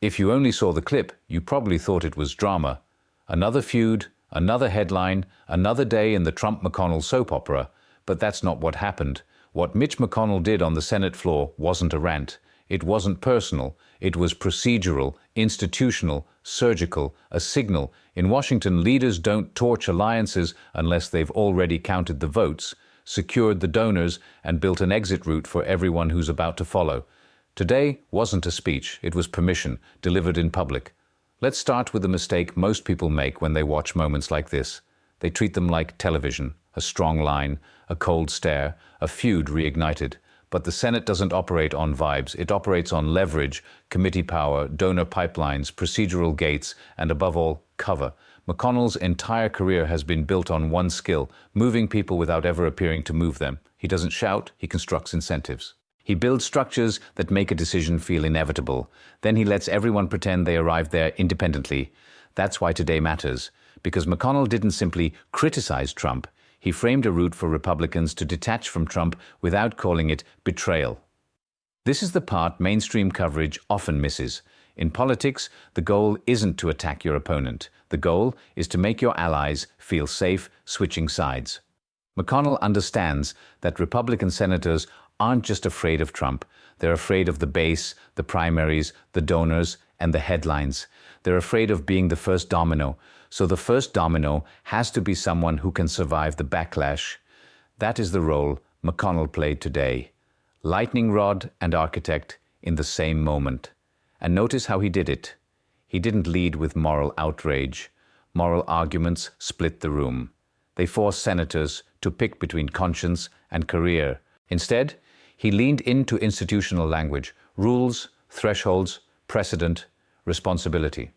If you only saw the clip, you probably thought it was drama. Another feud, another headline, another day in the Trump-McConnell soap opera. But that's not what happened. What Mitch McConnell did on the Senate floor wasn't a rant. It wasn't personal. It was procedural, institutional, surgical, a signal. In Washington, leaders don't torch alliances unless they've already counted the votes, secured the donors, and built an exit route for everyone who's about to follow. Today wasn't a speech, it was permission, delivered in public. Let's start with the mistake most people make when they watch moments like this. They treat them like television, a strong line, a cold stare, a feud reignited. But the Senate doesn't operate on vibes, it operates on leverage, committee power, donor pipelines, procedural gates, and above all, cover. McConnell's entire career has been built on one skill, moving people without ever appearing to move them. He doesn't shout, he constructs incentives. He builds structures that make a decision feel inevitable. Then he lets everyone pretend they arrived there independently. That's why today matters. Because McConnell didn't simply criticize Trump. He framed a route for Republicans to detach from Trump without calling it betrayal. This is the part mainstream coverage often misses. In politics, the goal isn't to attack your opponent. The goal is to make your allies feel safe switching sides. McConnell understands that Republican senators aren't just afraid of Trump. They're afraid of the base, the primaries, the donors, and the headlines. They're afraid of being the first domino. So the first domino has to be someone who can survive the backlash. That is the role McConnell played today. Lightning rod and architect in the same moment. And notice how he did it. He didn't lead with moral outrage. Moral arguments split the room. They forced senators to pick between conscience and career. Instead, he leaned into institutional language, rules, thresholds, precedent, responsibility.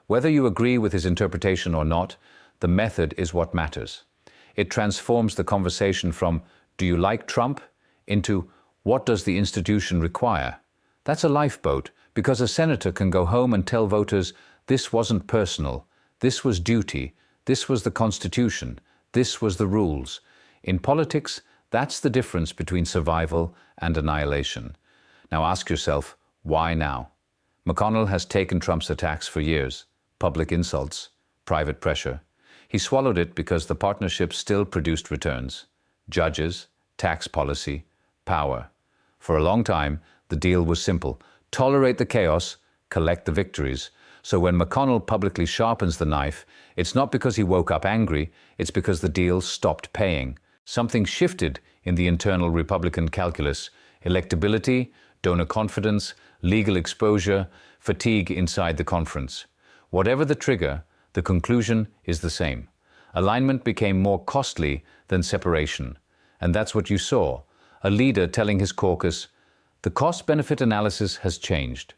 Whether you agree with his interpretation or not, the method is what matters. It transforms the conversation from, "Do you like Trump?" into, "What does the institution require?" That's a lifeboat, because a senator can go home and tell voters, this wasn't personal, this was duty, this was the Constitution, this was the rules. In politics, that's the difference between survival and annihilation. Now ask yourself, why now? McConnell has taken Trump's attacks for years. Public insults, private pressure. He swallowed it because the partnership still produced returns. Judges, tax policy, power. For a long time, the deal was simple. Tolerate the chaos, collect the victories. So when McConnell publicly sharpens the knife, it's not because he woke up angry, it's because the deal stopped paying. Something shifted in the internal Republican calculus. Electability, donor confidence, legal exposure, fatigue inside the conference. Whatever the trigger, the conclusion is the same. Alignment became more costly than separation. And that's what you saw. A leader telling his caucus, the cost-benefit analysis has changed.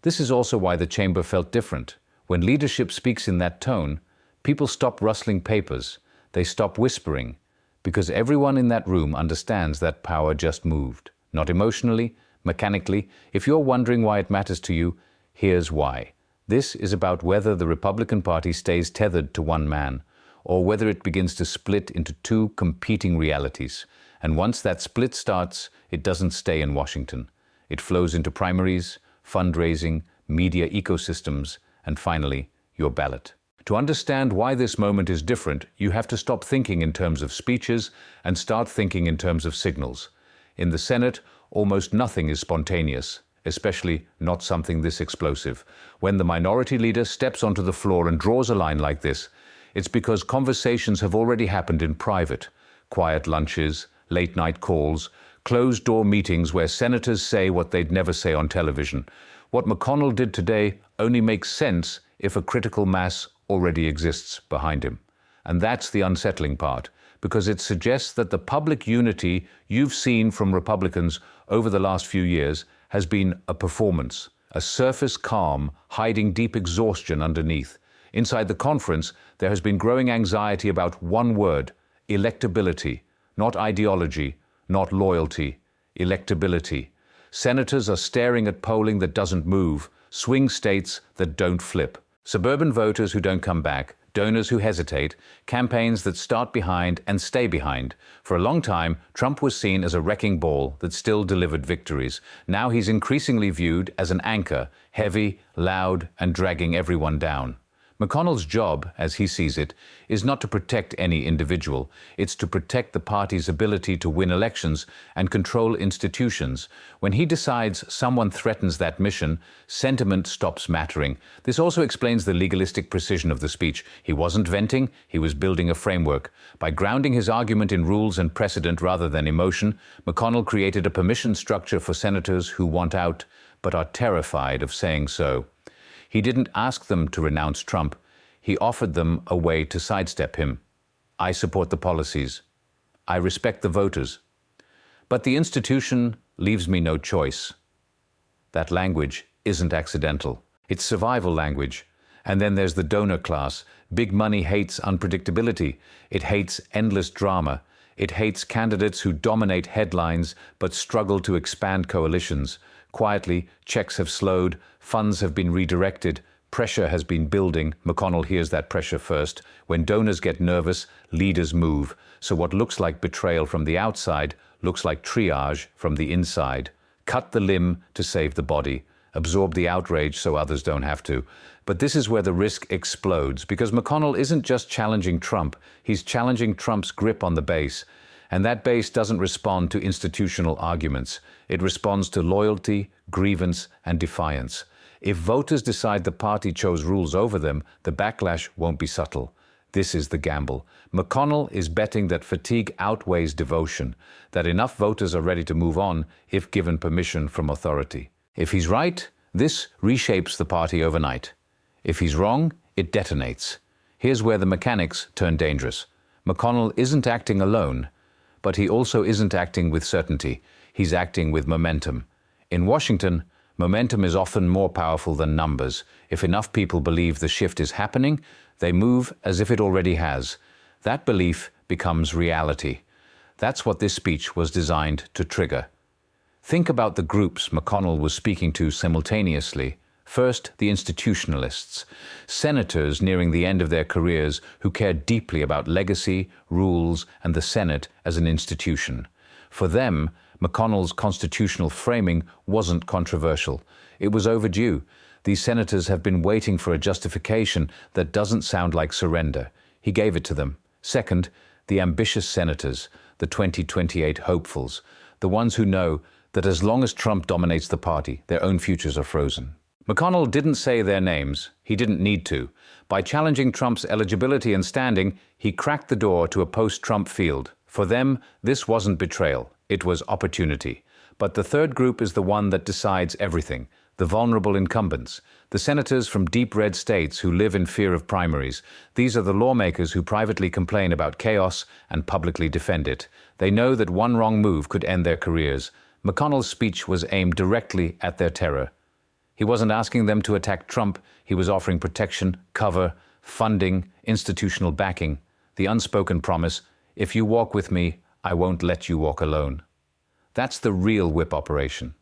This is also why the chamber felt different. When leadership speaks in that tone, people stop rustling papers. They stop whispering. Because everyone in that room understands that power just moved. Not emotionally, mechanically. If you're wondering why it matters to you, here's why. This is about whether the Republican Party stays tethered to one man, or whether it begins to split into two competing realities. And once that split starts, it doesn't stay in Washington. It flows into primaries, fundraising, media ecosystems, and finally, your ballot. To understand why this moment is different, you have to stop thinking in terms of speeches and start thinking in terms of signals. In the Senate, almost nothing is spontaneous, especially not something this explosive. When the minority leader steps onto the floor and draws a line like this, it's because conversations have already happened in private. Quiet lunches, late-night calls, closed-door meetings where senators say what they'd never say on television. What McConnell did today only makes sense if a critical mass already exists behind him. And that's the unsettling part, because it suggests that the public unity you've seen from Republicans over the last few years has been a performance, a surface calm hiding deep exhaustion underneath. Inside the conference, there has been growing anxiety about one word, electability, not ideology, not loyalty, electability. Senators are staring at polling that doesn't move, swing states that don't flip. Suburban voters who don't come back, donors who hesitate, campaigns that start behind and stay behind. For a long time, Trump was seen as a wrecking ball that still delivered victories. Now he's increasingly viewed as an anchor, heavy, loud, and dragging everyone down. McConnell's job, as he sees it, is not to protect any individual. It's to protect the party's ability to win elections and control institutions. When he decides someone threatens that mission, sentiment stops mattering. This also explains the legalistic precision of the speech. He wasn't venting, he was building a framework. By grounding his argument in rules and precedent rather than emotion, McConnell created a permission structure for senators who want out but are terrified of saying so. He didn't ask them to renounce Trump. He offered them a way to sidestep him. I support the policies. I respect the voters. But the institution leaves me no choice. That language isn't accidental. It's survival language. And then there's the donor class. Big money hates unpredictability. It hates endless drama. It hates candidates who dominate headlines but struggle to expand coalitions. Quietly, checks have slowed, funds have been redirected, pressure has been building. McConnell hears that pressure first. When donors get nervous, leaders move. So what looks like betrayal from the outside looks like triage from the inside. Cut the limb to save the body. Absorb the outrage so others don't have to. But this is where the risk explodes, because McConnell isn't just challenging Trump, he's challenging Trump's grip on the base. And that base doesn't respond to institutional arguments. It responds to loyalty, grievance, and defiance. If voters decide the party chose rules over them, the backlash won't be subtle. This is the gamble. McConnell is betting that fatigue outweighs devotion, that enough voters are ready to move on if given permission from authority. If he's right, this reshapes the party overnight. If he's wrong, it detonates. Here's where the mechanics turn dangerous. McConnell isn't acting alone, but he also isn't acting with certainty. He's acting with momentum. In Washington, momentum is often more powerful than numbers. If enough people believe the shift is happening, they move as if it already has. That belief becomes reality. That's what this speech was designed to trigger. Think about the groups McConnell was speaking to simultaneously. First, the institutionalists, senators nearing the end of their careers who cared deeply about legacy, rules, and the Senate as an institution. For them, McConnell's constitutional framing wasn't controversial. It was overdue. These senators have been waiting for a justification that doesn't sound like surrender. He gave it to them. Second, the ambitious senators, the 2028 hopefuls, the ones who know that as long as Trump dominates the party, their own futures are frozen. McConnell didn't say their names. He didn't need to. By challenging Trump's eligibility and standing, he cracked the door to a post-Trump field. For them, this wasn't betrayal. It was opportunity. But the third group is the one that decides everything. The vulnerable incumbents. The senators from deep red states who live in fear of primaries. These are the lawmakers who privately complain about chaos and publicly defend it. They know that one wrong move could end their careers. McConnell's speech was aimed directly at their terror. He wasn't asking them to attack Trump. He was offering protection, cover, funding, institutional backing. The unspoken promise, if you walk with me, I won't let you walk alone. That's the real whip operation.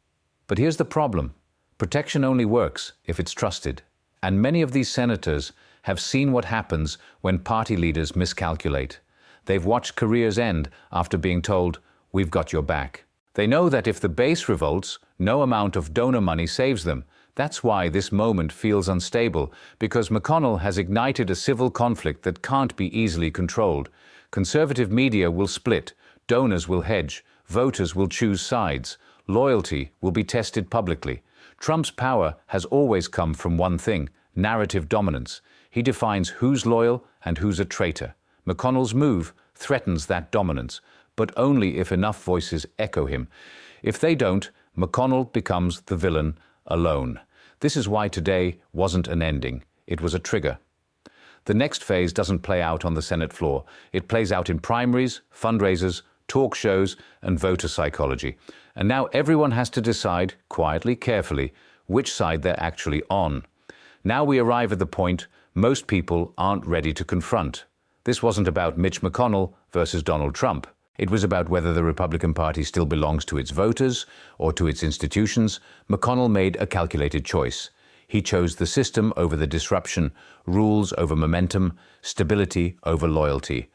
But here's the problem. Protection only works if it's trusted. And many of these senators have seen what happens when party leaders miscalculate. They've watched careers end after being told, we've got your back. They know that if the base revolts, no amount of donor money saves them. That's why this moment feels unstable, because McConnell has ignited a civil conflict that can't be easily controlled. Conservative media will split, donors will hedge, voters will choose sides, loyalty will be tested publicly. Trump's power has always come from one thing, narrative dominance. He defines who's loyal and who's a traitor. McConnell's move threatens that dominance, but only if enough voices echo him. If they don't, McConnell becomes the villain alone. This is why today wasn't an ending. It was a trigger. The next phase doesn't play out on the Senate floor. It plays out in primaries, fundraisers, talk shows, and voter psychology. And now everyone has to decide, quietly, carefully, which side they're actually on. Now we arrive at the point most people aren't ready to confront. This wasn't about Mitch McConnell versus Donald Trump. It was about whether the Republican Party still belongs to its voters or to its institutions. McConnell made a calculated choice. He chose the system over the disruption, rules over momentum, stability over loyalty.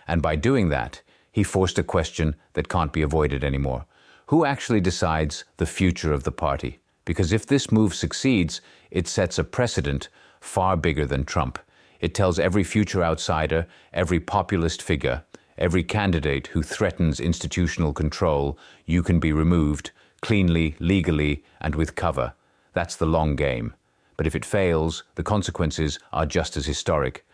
And by doing that, he forced a question that can't be avoided anymore. Who actually decides the future of the party? Because if this move succeeds, it sets a precedent far bigger than Trump. It tells every future outsider, every populist figure, every candidate who threatens institutional control, you can be removed, cleanly, legally, and with cover. That's the long game. But if it fails, the consequences are just as historic.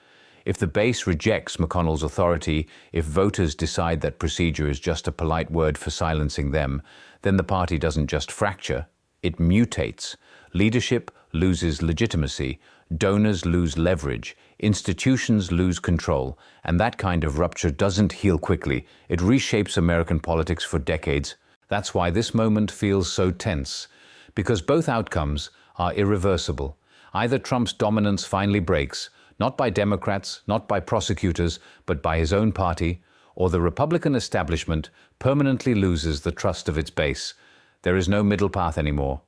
If the base rejects McConnell's authority, if voters decide that procedure is just a polite word for silencing them, then the party doesn't just fracture, it mutates. Leadership loses legitimacy, donors lose leverage, institutions lose control, and that kind of rupture doesn't heal quickly. It reshapes American politics for decades. That's why this moment feels so tense, because both outcomes are irreversible. Either Trump's dominance finally breaks, not by Democrats, not by prosecutors, but by his own party, or the Republican establishment permanently loses the trust of its base. There is no middle path anymore.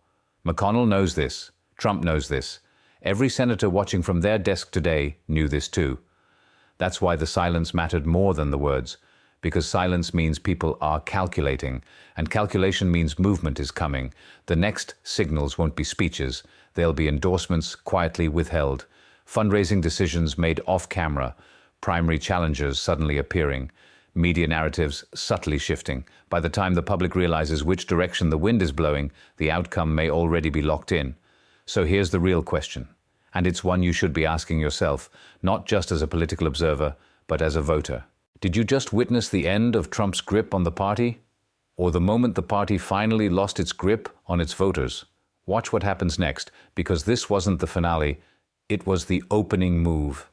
McConnell knows this. Trump knows this. Every senator watching from their desk today knew this too. That's why the silence mattered more than the words, because silence means people are calculating, and calculation means movement is coming. The next signals won't be speeches. They'll be endorsements quietly withheld, fundraising decisions made off-camera, primary challengers suddenly appearing, media narratives subtly shifting. By the time the public realizes which direction the wind is blowing, the outcome may already be locked in. So here's the real question, and it's one you should be asking yourself, not just as a political observer, but as a voter. Did you just witness the end of Trump's grip on the party? Or the moment the party finally lost its grip on its voters? Watch what happens next, because this wasn't the finale, it was the opening move.